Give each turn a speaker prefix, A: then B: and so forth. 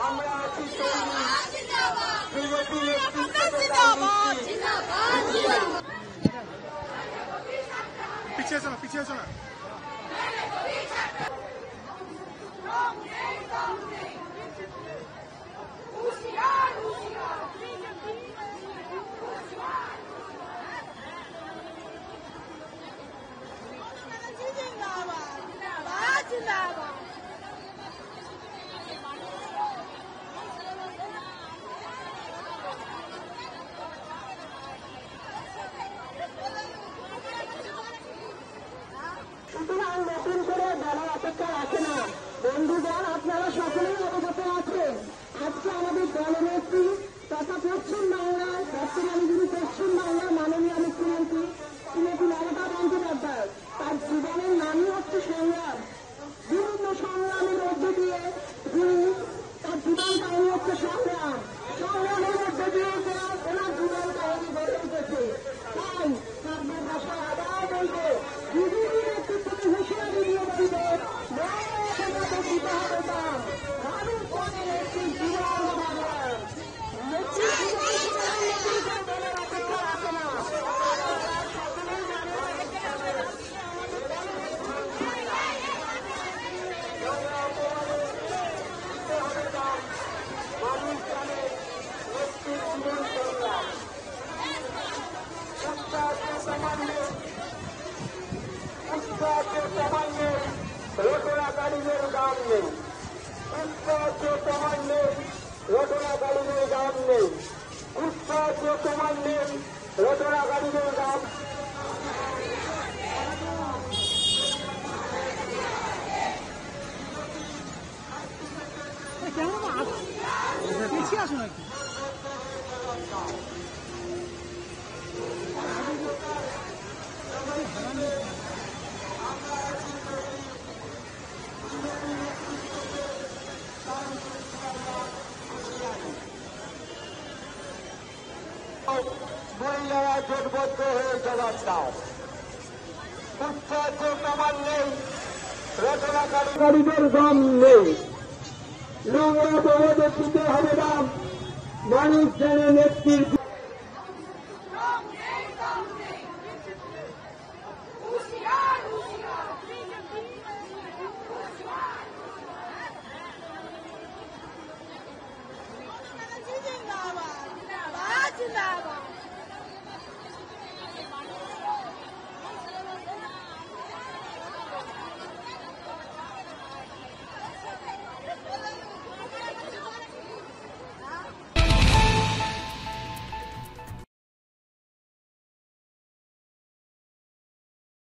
A: আমরা আছি বিজেপি
B: পিছিয়ে আসো না, পিছিয়ে আসো না।
C: সুতরাং নতুন করে বলার অপেক্ষা রাখে না। বন্ধুগণ, আপনারা সকলেই অবগত আছেন, আজকে আমাদের দলনেত্রী তথা পশ্চিমবাংলার বর্তমানে যিনি পশ্চিমবাংলার মাননীয় মুখ্যমন্ত্রী শ্রীমতী মমতা বন্দ্যোপাধ্যায়, তার জীবনের নামই হচ্ছে সংগ্রাম। বিভিন্ন সংগ্রামের মধ্য দিয়ে তিনি তার জীবন কাহিনী হচ্ছে সংগ্রাম। সংগ্রামের মধ্য দিয়ে ওনার জীবন কাহিনী গড়ে উঠেছে। তাই তাদের ভাষায় আবার বলবো, বিজেপি নেতৃত্বকে হুঁশিয়ারি দিয়ে বলবে, দিতে হবে না। মানুষ পথে নেত্রীর জীবন ভাবলাম নেত্রীর জীবন বলার অপেক্ষা রাখে না।
A: মানুষ জানে নেত্রীর জীবন সংগ্রাম। রচনাকারীদের দাম নেই, তোমার নেই, রচনাকারীদের দাম নেই, তোমার নেই, রচনাকারীদের দাম।
B: কেমন পিছিয়ে আসো নাকি?
A: মহিলারা জোটবদ্ধ হয়ে জবাব দাও। তোমার নেই, রচনাকারীদের দাম নেই, নোংরা প্রভাবে দিতে হবে দাম। মানুষ জানে নেত্রীর